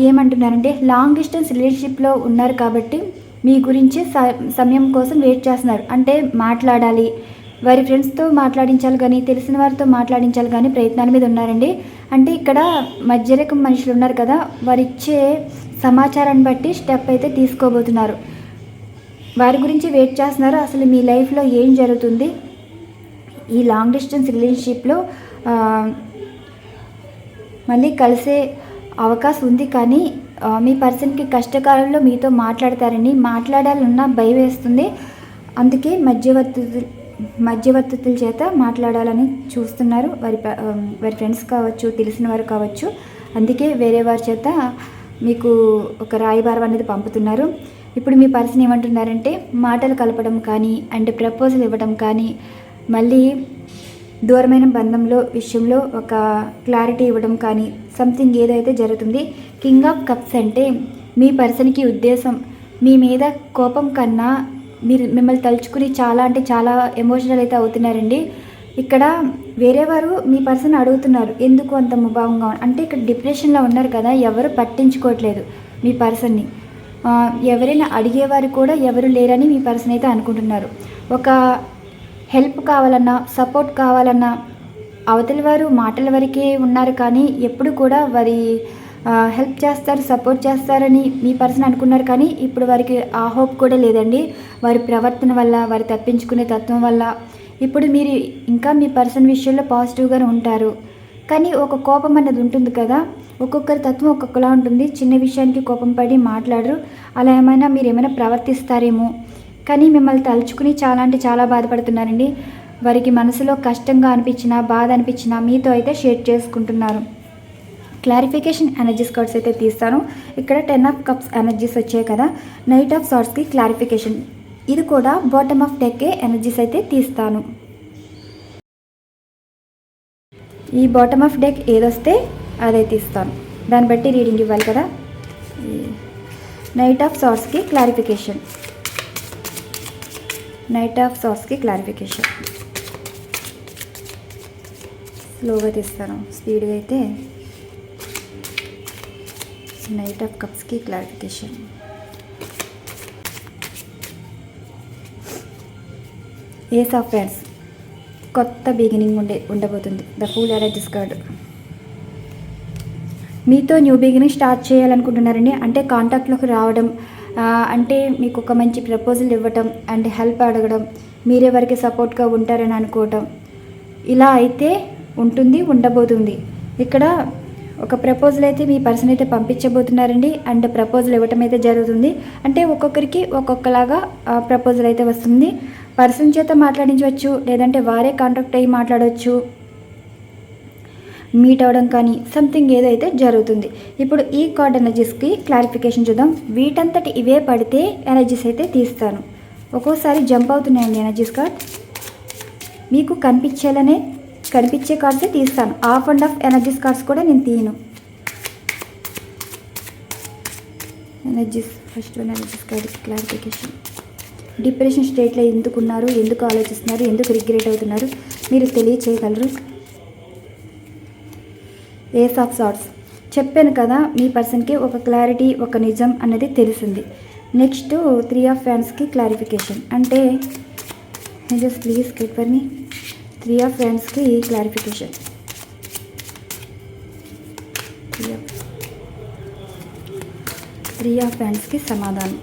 ఏమంటున్నారంటే లాంగ్ డిస్టెన్స్ రిలేషన్షిప్లో ఉన్నారు కాబట్టి మీ గురించి సమయం కోసం వెయిట్ చేస్తున్నారు. అంటే మాట్లాడాలి, వారి ఫ్రెండ్స్తో మాట్లాడించాలి కానీ, తెలిసిన వారితో మాట్లాడించాలి కానీ ప్రయత్నాల మీద ఉన్నారండి. అంటే ఇక్కడ మధ్యరకం మనుషులు ఉన్నారు కదా, వారు ఇచ్చే సమాచారాన్ని బట్టి స్టెప్ అయితే తీసుకోబోతున్నారు. వారి గురించి వెయిట్ చేస్తున్నారు. అసలు మీ లైఫ్లో ఏం జరుగుతుంది, ఈ లాంగ్ డిస్టెన్స్ రిలేషన్షిప్లో మళ్ళీ కలిసే అవకాశం ఉంది కానీ మీ పర్సన్కి కష్టకాలంలో మీతో మాట్లాడాలన్నా భయం వేస్తుంది. అందుకే మధ్యవర్తుల చేత మాట్లాడాలని చూస్తున్నారు. వారి ఫ్రెండ్స్ కావచ్చు, తెలిసిన వారు కావచ్చు. అందుకే వేరే వారి చేత మీకు ఒక రాయబారం అనేది పంపుతున్నారు. ఇప్పుడు మీ పర్సన్ ఏమంటున్నారంటే మాటలు కలపడం కానీ, అండ్ ప్రపోజల్ ఇవ్వడం కానీ, మళ్ళీ దూరమైన బంధంలో విషయంలో ఒక క్లారిటీ ఇవ్వడం కానీ సంథింగ్ ఏదైతే జరుగుతుంది. కింగ్ ఆఫ్ కప్స్ అంటే మీ పర్సన్కి ఉద్దేశం మీ మీద కోపం కన్నా మిమ్మల్ని తలుచుకుని చాలా అంటే చాలా ఎమోషనల్ అయితే అవుతున్నారండి. ఇక్కడ వేరే వారు మీ పర్సన్ అడుగుతున్నారు ఎందుకు అంత ముభావంగా, అంటే ఇక్కడ డిప్రెషన్లో ఉన్నారు కదా, ఎవరు పట్టించుకోవట్లేదు మీ పర్సన్ని. ఎవరైనా అడిగేవారు కూడా ఎవరు లేరని మీ పర్సన్ అయితే అనుకుంటున్నారు. ఒక హెల్ప్ కావాలన్నా, సపోర్ట్ కావాలన్నా అవతలి వారు మాటల వరకే ఉన్నారు కానీ ఎప్పుడు కూడా వారి హెల్ప్ చేస్తారు, సపోర్ట్ చేస్తారని మీ పర్సన్ అనుకున్నారు కానీ ఇప్పుడు వారికి ఆ హోప్ కూడా లేదండి. వారి ప్రవర్తన వల్ల, వారి తప్పించుకునే తత్వం వల్ల ఇప్పుడు మీరు ఇంకా మీ పర్సన్ విషయంలో పాజిటివ్గానే ఉంటారు. కానీ ఒక కోపం అన్నది ఉంటుంది కదా, ఒక్కొక్కరి తత్వం ఒక్కొక్కలా ఉంటుంది. చిన్న విషయానికి కోపం పడి మాట్లాడరు. అలా మీరు ఏమైనా ప్రవర్తిస్తారేమో కానీ మిమ్మల్ని తలుచుకుని చాలా అంటే చాలా బాధపడుతున్నారండి. వారికి మనసులో కష్టంగా అనిపించినా, బాధ అనిపించినా మీతో అయితే షేర్ చేసుకుంటున్నారు. క్లారిఫికేషన్ ఎనర్జీస్ కార్డ్స్ అయితే తీస్తాను. ఇక్కడ 10 ఆఫ్ కప్స్ ఎనర్జీస్ వచ్చాయి కదా, నైట్ ఆఫ్ సార్ట్స్కి క్లారిఫికేషన్. ఇది కూడా బాటమ్ ఆఫ్ డెక్ ఎనర్జీస్ అయితే తీస్తాను. ఈ బాటమ్ ఆఫ్ డెక్ ఏదొస్తే అదే తీస్తాను, దాన్ని బట్టి రీడింగ్ ఇవ్వాలి కదా. నైట్ ఆఫ్ సార్ట్స్కి క్లారిఫికేషన్. నైట్ ఆఫ్ సార్ట్స్కి క్లారిఫికేషన్ స్లోగా తీస్తాను, స్పీడ్గా అయితే. నైట్ ఆఫ్ కప్స్కి క్లారిఫికేషన్. ఏస్ ఆఫ్ ఫ్రెండ్స్, కొత్త బిగినింగ్ ఉండబోతుంది. The fool energies card. మీతో న్యూ బిగినింగ్ స్టార్ట్ చేయాలనుకుంటున్నారండి. అంటే కాంటాక్ట్లోకి రావడం, అంటే మీకు ఒక మంచి ప్రపోజల్ ఇవ్వటం, అండ్ హెల్ప్ అడగడం, మీరే వారికి సపోర్ట్గా ఉంటారని అనుకోవటం, ఇలా అయితే ఉండబోతుంది. ఇక్కడ ఒక ప్రపోజల్ అయితే మీ పర్సన్ అయితే పంపించబోతున్నారండి. అండ్ ప్రపోజల్ ఇవ్వటం అయితే జరుగుతుంది. అంటే ఒక్కొక్కరికి ఒక్కొక్కలాగా ప్రపోజల్ అయితే వస్తుంది. పర్సన్ చేత మాట్లాడించవచ్చు, లేదంటే వారే కాంటాక్ట్ అయ్యి మాట్లాడవచ్చు, మీట్ అవ్వడం కానీ సంథింగ్ ఏదైతే జరుగుతుంది. ఇప్పుడు ఈ కార్డ్ ఎనర్జీస్కి క్లారిఫికేషన్ చూద్దాం. వీటంతటి ఇవే పడితే ఎనర్జీస్ అయితే తీస్తాను. ఒక్కోసారి జంప్ అవుతున్నాయండి ఎనర్జీస్ కార్డ్. మీకు కనిపించే కార్డ్సే తీస్తాను. Off and off energies cards కూడా నేను తీయను. First energies card clarification. Depression స్టేట్లో ఎందుకున్నారు, ఎందుకు ఆలోచిస్తున్నారు, ఎందుకు రిగ్రెట్ అవుతున్నారు, మీరు తెలియచేయగలరు. Ace of sorts. చెప్పాను కదా, మీ పర్సన్కి ఒక క్లారిటీ, ఒక నిజం అనేది తెలిసింది. నెక్స్ట్ 3 ఆఫ్ ఫ్యాన్స్కి క్లారిఫికేషన్. అంటే just please get for me 3 of ఫ్యాన్స్కి క్లారిఫికేషన్. 3 ఆఫ్ ఫ్యాన్స్కి సమాధానం.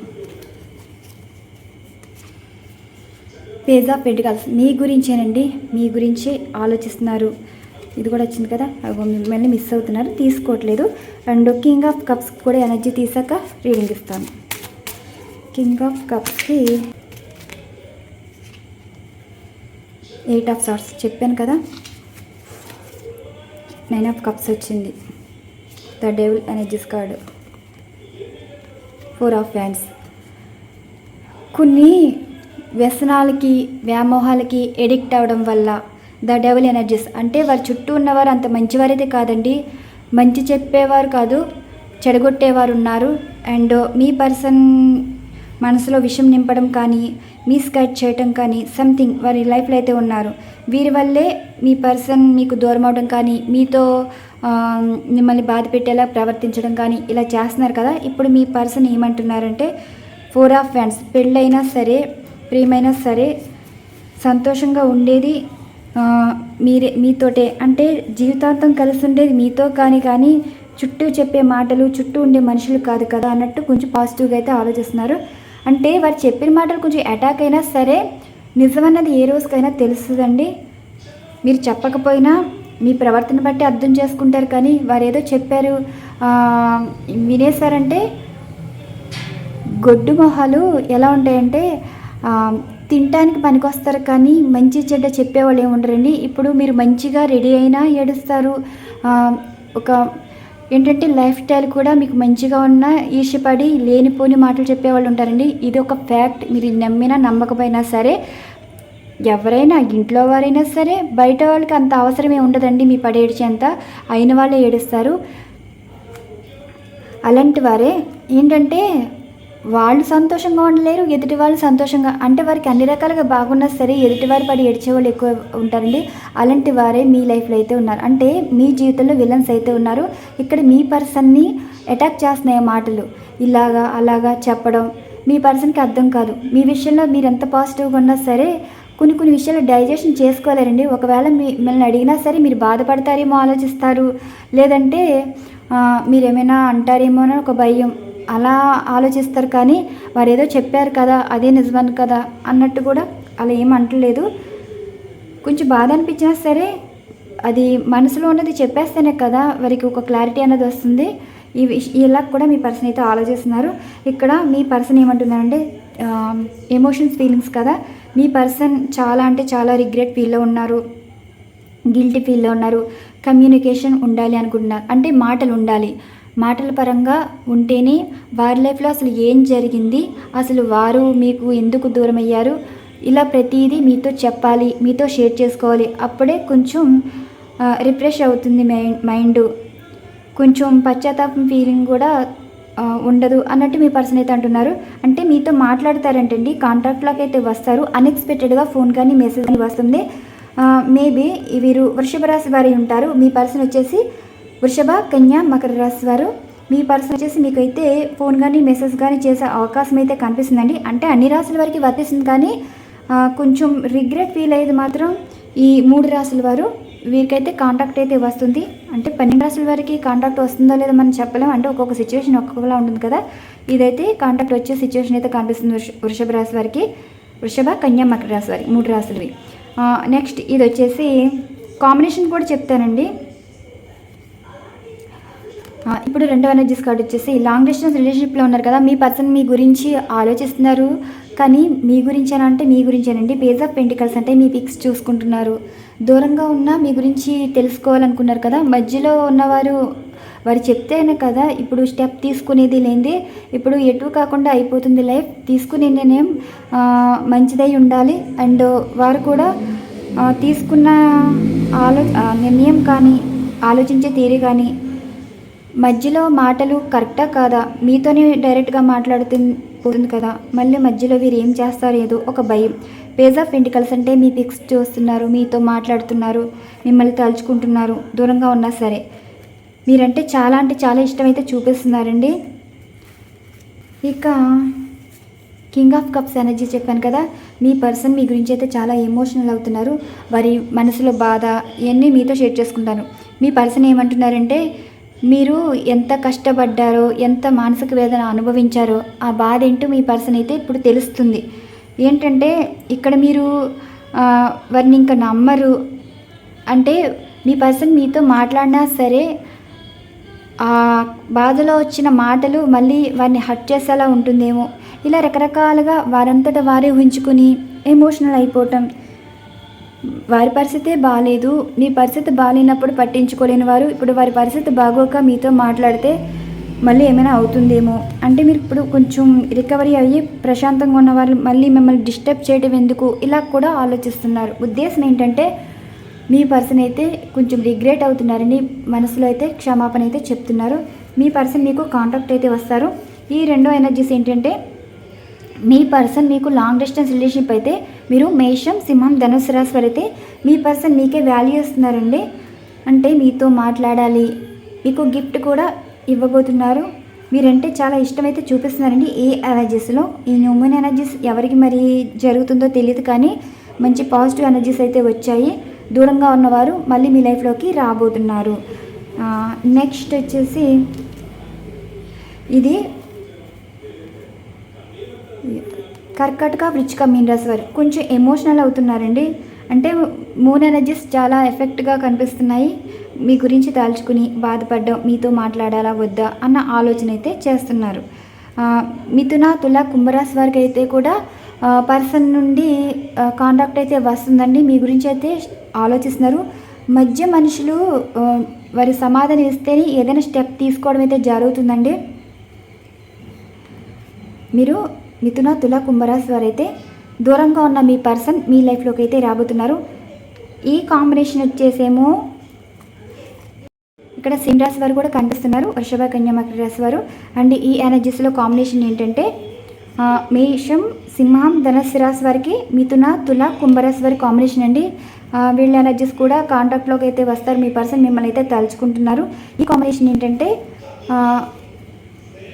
పేజ్ ఆఫ్ పెంటికల్స్ మీ గురించేనండి, మీ గురించి ఆలోచిస్తున్నారు. ఇది కూడా వచ్చింది కదా, మిమ్మల్ని మిస్ అవుతున్నారు, తీసుకోవట్లేదు. అండ్ కింగ్ ఆఫ్ కప్స్ కూడా ఎనర్జీ తీసాక రీడింగ్ ఇస్తాను. కింగ్ ఆఫ్ కప్స్కి 8 ఆఫ్ సార్ట్స్ చెప్పాను కదా, 9 ఆఫ్ కప్స్ వచ్చింది. The devil energies card. 4 of fans. కొన్ని వ్యసనాలకి వ్యామోహాలకి ఎడిక్ట్ అవ్వడం వల్ల ద డెవిల్ ఎనర్జీస్ అంటే వారి చుట్టూ ఉన్నవారు అంత మంచివారైతే కాదండి, మంచి చెప్పేవారు కాదు, చెడగొట్టేవారు ఉన్నారు. అండ్ మీ పర్సన్ మనసులో విషం నింపడం కానీ, మిస్గైడ్ చేయటం కానీ సంథింగ్ వారి లైఫ్లో అయితే ఉన్నారు. వీరి వల్లే మీ పర్సన్ మీకు దూరం అవడం కానీ, మీతో మిమ్మల్ని బాధ పెట్టేలా ప్రవర్తించడం కానీ ఇలా చేస్తున్నారు కదా. ఇప్పుడు మీ పర్సన్ ఏమంటున్నారంటే 4 ఆఫ్ ఫ్యాన్స్. పెళ్ళైనా సరే ప్రేమైనా సరే సంతోషంగా ఉండేది మీతోటే, అంటే జీవితాంతం కలిసి ఉండేది మీతో కానీ చుట్టూ చెప్పే మాటలు చుట్టూ ఉండే మనుషులు కాదు కదా అన్నట్టు కొంచెం పాజిటివ్గా అయితే ఆలోచిస్తున్నారు. అంటే వారు చెప్పిన మాటలు కొంచెం అటాక్ అయినా సరే నిజమన్నది ఏ రోజుకైనా తెలుస్తుందండి. మీరు చెప్పకపోయినా మీ ప్రవర్తన బట్టి అర్థం చేసుకుంటారు. కానీ వారు ఏదో చెప్పారు వినేశారంటే గొడ్డు మొహాలు ఎలా ఉంటాయంటే తినటానికి పనికొస్తారు కానీ మంచి చెడ్డ చెప్పేవాళ్ళు ఏముండరండి. ఇప్పుడు మీరు మంచిగా రెడీ అయినా ఏడుస్తారు. ఒక ఏంటంటే లైఫ్ స్టైల్ కూడా మీకు మంచిగా ఉన్న ఈర్ష్యపడి లేనిపోని మాటలు చెప్పేవాళ్ళు ఉంటారండి. ఇది ఒక ఫ్యాక్ట్. మీరు నమ్మినా నమ్మకపోయినా సరే ఎవరైనా ఇంట్లో వారైనా సరే బయట వాళ్ళకి అంత అవసరమే ఉండదండి. మీ పడి ఏడ్చేంత అయిన వాళ్ళే ఏడుస్తారు. అలాంటి వారే ఏంటంటే వాళ్ళు సంతోషంగా ఉండలేరు, ఎదుటి వాళ్ళు సంతోషంగా, అంటే వారికి అన్ని రకాలుగా బాగున్నా సరే ఎదుటివారి పడి ఏడ్చేవాళ్ళు ఎక్కువ ఉంటారండి. అలాంటి వారే మీ లైఫ్లో అయితే ఉన్నారు. అంటే మీ జీవితంలో విలన్స్ అయితే ఉన్నారు. ఇక్కడ మీ పర్సన్ని అటాక్ చేస్తున్నాయి మాటలు ఇలాగా అలాగా చెప్పడం మీ పర్సన్కి అర్థం కాదు. మీ విషయంలో మీరు ఎంత పాజిటివ్గా ఉన్నా సరే కొన్ని విషయాలు డైజెషన్ చేసుకోలేరండి. ఒకవేళ మిమ్మల్ని అడిగినా సరే మీరు బాధపడతారేమో ఆలోచిస్తారు, లేదంటే మీరేమైనా అంటారేమో అని ఒక భయం, అలా ఆలోచిస్తారు. కానీ వారు ఏదో చెప్పారు కదా అదే నిజమని కదా అన్నట్టు కూడా అలా ఏం అంటలేదు. కొంచెం బాధ అనిపించినా సరే అది మనసులో ఉన్నది చెప్పేస్తేనే కదా వారికి ఒక క్లారిటీ అనేది వస్తుంది. ఇలా కూడా మీ పర్సన్ అయితే ఆలోచిస్తున్నారు. ఇక్కడ మీ పర్సన్ ఏమంటున్నారంటే ఎమోషన్స్ ఫీలింగ్స్ కదా, మీ పర్సన్ చాలా అంటే చాలా రిగ్రెట్ ఫీల్లో ఉన్నారు, గిల్టీ ఫీల్లో ఉన్నారు. కమ్యూనికేషన్ ఉండాలి అనుకుంటున్నారు, అంటే మాటలు ఉండాలి. మాటల పరంగా ఉంటేనే వారి లైఫ్లో అసలు ఏం జరిగింది, అసలు వారు మీకు ఎందుకు దూరం అయ్యారు, ఇలా ప్రతిదీ మీతో చెప్పాలి, మీతో షేర్ చేసుకోవాలి. అప్పుడే కొంచెం రిఫ్రెష్ అవుతుంది మైండ్, కొంచెం పశ్చాత్తాపం ఫీలింగ్ కూడా ఉండదు అన్నట్టు మీ పర్సన్ అయితే అంటున్నారు. అంటే మీతో మాట్లాడతారంటండి, కాంటాక్ట్లోకి అయితే వస్తారు. అన్ఎక్స్పెక్టెడ్గా ఫోన్ కానీ మెసేజ్ కానీ వస్తుంది. మేబీ వీరు వృషభ రాశి వారి ఉంటారు. మీ పర్సన్ వచ్చేసి వృషభ, కన్య, మకర రాశి వారు. మీ పర్సన్ వచ్చేసి మీకైతే ఫోన్ కానీ మెసేజ్ కానీ చేసే అవకాశం అయితే కనిపిస్తుందండి. అంటే అన్ని రాశుల వారికి వర్తిస్తుంది, కానీ కొంచెం రిగ్రెట్ ఫీల్ అయ్యేది మాత్రం ఈ 3 రాశుల వారు. వీరికైతే కాంటాక్ట్ అయితే వస్తుంది. అంటే 12 రాశుల వారికి కాంటాక్ట్ వస్తుందో లేదో మనం చెప్పలేము, అంటే ఒక్కొక్క సిచ్యువేషన్ ఒక్కొక్కలా ఉంటుంది కదా. ఇదైతే కాంటాక్ట్ వచ్చే సిచ్యువేషన్ అయితే కనిపిస్తుంది వృషభ రాశి వారికి. వృషభ, కన్య, మకర రాశి వారికి 3 రాశులవి. నెక్స్ట్ ఇది వచ్చేసి కాంబినేషన్ కూడా చెప్తానండి. ఇప్పుడు రెండవ ఎనర్జీస్ కార్డు వచ్చేసి లాంగ్ డిస్టెన్స్ రిలేషన్షిప్లో ఉన్నారు కదా, మీ పర్సన్ మీ గురించి ఆలోచిస్తున్నారు. కానీ మీ గురించేనా అంటే మీ గురించేనండి. పేజ్ ఆఫ్ పెంటికల్స్ అంటే మీ పిక్స్ చూసుకుంటున్నారు. దూరంగా ఉన్న మీ గురించి తెలుసుకోవాలనుకున్నారు కదా, మధ్యలో ఉన్నవారు వారు చెప్తేనే కదా ఇప్పుడు స్టెప్ తీసుకునేది లేనిది. ఇప్పుడు ఎటు కాకుండా అయిపోతుంది లైఫ్. తీసుకునే నిర్ణయం మంచిదై ఉండాలి. అండ్ వారు కూడా తీసుకున్న నిర్ణయం కానీ ఆలోచించే తీరు కానీ మధ్యలో మాటలు కరెక్టా కాదా, మీతోనే డైరెక్ట్గా పోతుంది కదా, మళ్ళీ మధ్యలో వీరు ఏం చేస్తారు ఏదో ఒక భయం. పేజ్ ఆఫ్ పెంటికల్స్ అంటే మీ పిక్స్ చూస్తున్నారు, మీతో మాట్లాడుతున్నారు, మిమ్మల్ని తలుచుకుంటున్నారు. దూరంగా ఉన్నా సరే మీరంటే చాలా అంటే చాలా ఇష్టమైతే చూపిస్తున్నారండి. ఇక కింగ్ ఆఫ్ కప్స్ ఎనర్జీ చెప్పాను కదా, మీ పర్సన్ మీ గురించి అయితే చాలా ఎమోషనల్ అవుతున్నారు. వారి మనసులో బాధ ఇవన్నీ మీతో షేర్ చేసుకుంటారు. మీ పర్సన్ ఏమంటున్నారంటే, మీరు ఎంత కష్టపడ్డారో, ఎంత మానసిక వేదన అనుభవించారో ఆ బాధ ఏంటో మీ పర్సన్ అయితే ఇప్పుడు తెలుస్తుంది. ఏంటంటే ఇక్కడ మీరు వారిని ఇంకా నమ్మరు. అంటే మీ పర్సన్ మీతో మాట్లాడినా సరే ఆ బాధలో వచ్చిన మాటలు మళ్ళీ వారిని హర్ట్ చేసేలా ఉంటుందేమో, ఇలా రకరకాలుగా వారంతటా వారే ఊహించుకుని ఎమోషనల్ అయిపోవటం. వారి పరిస్థితే బాగాలేదు, మీ పరిస్థితి బాగాలేనప్పుడు పట్టించుకోలేని వారు ఇప్పుడు వారి పరిస్థితి బాగోక మీతో మాట్లాడితే మళ్ళీ ఏమైనా అవుతుందేమో, అంటే మీరు ఇప్పుడు కొంచెం రికవరీ అయ్యి ప్రశాంతంగా ఉన్న వాళ్ళు మళ్ళీ మిమ్మల్ని డిస్టర్బ్ చేయడం ఎందుకు, ఇలా కూడా ఆలోచిస్తున్నారు. ఉద్దేశం ఏంటంటే మీ పర్సన్ అయితే కొంచెం రిగ్రెట్ అవుతున్నారని మనసులో అయితే క్షమాపణ అయితే చెప్తున్నారు. మీ పర్సన్ మీకు కాంటాక్ట్ అయితే వస్తారు. ఈ రెండో ఎనర్జీస్ ఏంటంటే, మీ పర్సన్ మీకు లాంగ్ డిస్టెన్స్ రిలేషన్షిప్ అయితే మీరు మేషం, సింహం, ధనుసు రాశి వారు అయితే మీ పర్సన్ మీకే వాల్యూ ఇస్తున్నారండి. అంటే మీతో మాట్లాడాలి, మీకు గిఫ్ట్ కూడా ఇవ్వబోతున్నారు. మీరంటే చాలా ఇష్టమైతే చూపిస్తున్నారండి ఈ ఎనర్జీస్లో. ఈ హ్యూమన్ ఎనర్జీస్ ఎవరికి మరి జరుగుతుందో తెలియదు, కానీ మంచి పాజిటివ్ ఎనర్జీస్ అయితే వచ్చాయి. దూరంగా ఉన్నవారు మళ్ళీ మీ లైఫ్లోకి రాబోతున్నారు. నెక్స్ట్ వచ్చేసి ఇది కర్కాటక, వృశ్చిక, మీన రాశి వారు కొంచెం ఎమోషనల్ అవుతున్నారండి. అంటే మూన్ ఎనర్జీస్ చాలా ఎఫెక్ట్గా కనిపిస్తున్నాయి. మీ గురించి దాల్చుకుని బాధపడ్డం, మీతో మాట్లాడాలా వద్దా అన్న ఆలోచన అయితే చేస్తున్నారు. మిథున, తుల, కుంభరాశి వారికి అయితే కూడా పర్సన్ నుండి కాంటాక్ట్ అయితే వస్తుందండి. మీ గురించి అయితే ఆలోచిస్తున్నారు. మధ్య మనుషులు వారి సమాధానం ఇస్తేనే ఏదైనా స్టెప్ తీసుకోవడం అయితే జరుగుతుందండి. మీరు మిథున, తుల, కుంభరాశి వారు అయితే దూరంగా ఉన్న మీ పర్సన్ మీ లైఫ్లోకి అయితే రాబోతున్నారు. ఈ కాంబినేషన్ వచ్చేసేమో ఇక్కడ సింహ రాశి వారు కూడా కనిపిస్తున్నారు, వృషభ, కన్య, మకర రాశి వారు. అండ్ ఈ ఎనర్జీస్లో కాంబినేషన్ ఏంటంటే మేషం, సింహం, ధనుస్సు రాశి వారికి మిథున, తుల, కుంభరాశి వారి కాంబినేషన్ అండి. వీళ్ళ ఎనర్జీస్ కూడా కాంటాక్ట్లోకి అయితే వస్తారు. మీ పర్సన్ మిమ్మల్ని అయితే తలుచుకుంటున్నారు. ఈ కాంబినేషన్ ఏంటంటే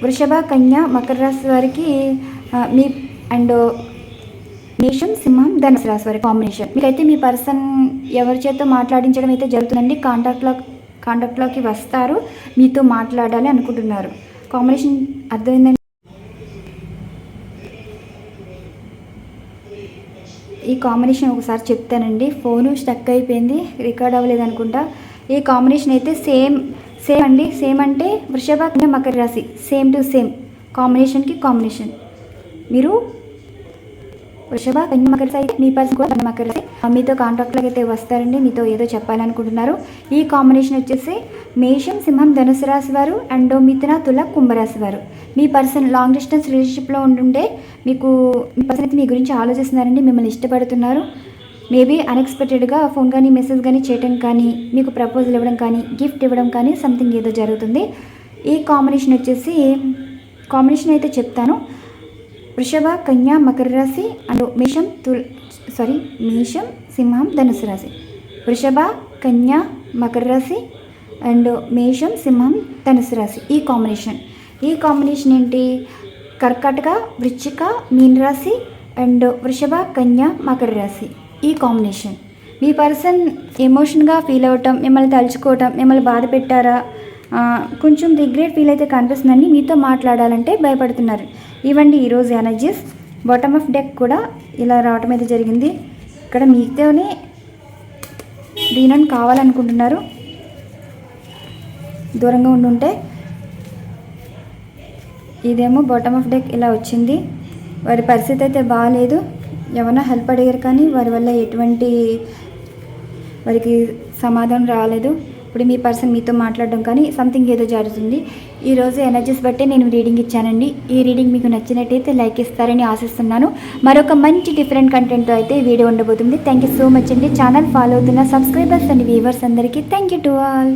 వృషభ, కన్య, మకర రాశి వారికి మీ అండ్ మేషం, సింహం, ధనుసు రాశి వారి కాంబినేషన్. మీకైతే మీ పర్సన్ ఎవరి చేత మాట్లాడించడం అయితే జరుగుతుందండి. కాంటాక్ట్లోకి వస్తారు, మీతో మాట్లాడాలి అనుకుంటున్నారు. కాంబినేషన్ అర్థమైందండి. ఈ కాంబినేషన్ ఒకసారి చెప్తానండి. ఫోను స్టక్ అయిపోయింది, రికార్డ్ అవ్వలేదు అనుకుంటా. ఈ కాంబినేషన్ అయితే సేమ్ అండి. సేమ్ అంటే వృషభ, కన్య, మకర రాశి సేమ్ టు సేమ్ కాంబినేషన్. మీరు వృషభ, కన్య, మకర రాశి, మీ పర్సన్ కూడా మకర రాశి మీతో కాంటాక్ట్లోకి అయితే వస్తారండి. మీతో ఏదో చెప్పాలనుకుంటున్నారు. ఈ కాంబినేషన్ వచ్చేసి మేషం, సింహం, ధనుసు రాశి వారు అండ్ మిథున, తుల, కుంభరాశి వారు. మీ పర్సన్ లాంగ్ డిస్టెన్స్ రిలేషన్షిప్లో ఉంటుంటే మీ పర్సన్ అయితే మీ గురించి ఆలోచిస్తున్నారండి, మిమ్మల్ని ఇష్టపడుతున్నారు. మేబీ అన్ఎక్స్పెక్టెడ్గా ఫోన్ కానీ మెసేజ్ కానీ చేయటం కానీ, మీకు ప్రపోజల్ ఇవ్వడం కానీ, గిఫ్ట్ ఇవ్వడం కానీ సంథింగ్ ఏదో జరుగుతుంది. ఈ కాంబినేషన్ అయితే చెప్తాను. వృషభ, కన్య, మకర రాశి అండ్ మేషం, సింహం, ధనుసు రాశి. వృషభ, కన్య, మకర రాశి అండ్ మేషం, సింహం, ధనుసు రాశి. ఈ కాంబినేషన్ ఏంటి? కర్కాటక, వృశ్చిక, మీన రాశి అండ్ వృషభ, కన్య, మకర రాశి. ఈ కాంబినేషన్. మీ పర్సన్ ఎమోషన్గా ఫీల్ అవ్వటం, మిమ్మల్ని తలుచుకోవటం, మిమ్మల్ని బాధ పెట్టారా, కొంచెం రిగ్రెట్ ఫీల్ అయితే కనిపిస్తుందండి. మీతో మాట్లాడాలంటే భయపడుతున్నారు. ఇవ్వండి ఈరోజు ఎనర్జీస్. బాటమ్ ఆఫ్ డెక్ కూడా ఇలా రావటం అయితే జరిగింది. ఇక్కడ మీతోనే దీనిని కావాలనుకుంటున్నారు, దూరంగా ఉండుంటే. ఇదేమో బాటమ్ ఆఫ్ డెక్ ఇలా వచ్చింది. వారి పరిస్థితి అయితే బాగాలేదు. ఎవరైనా హెల్ప్ అడిగారు కానీ వారి వల్ల వారికి సమాధానం రాలేదు. ఇప్పుడు మీ పర్సన్ మీతో మాట్లాడడం కానీ సంథింగ్ ఏదో జరుగుతుంది. ఈరోజు ఎనర్జీస్ బట్టే నేను రీడింగ్ ఇచ్చానండి. ఈ రీడింగ్ మీకు నచ్చినట్టయితే లైక్ ఇస్తారని ఆశిస్తున్నాను. మరొక మంచి డిఫరెంట్ కంటెంట్తో అయితే వీడియో ఉండబోతుంది. థ్యాంక్ యూ సో మచ్ అండి. ఛానల్ ఫాలో అవుతున్న సబ్స్క్రైబర్స్ అండ్ వ్యూవర్స్ అందరికీ థ్యాంక్ యూ టు ఆల్.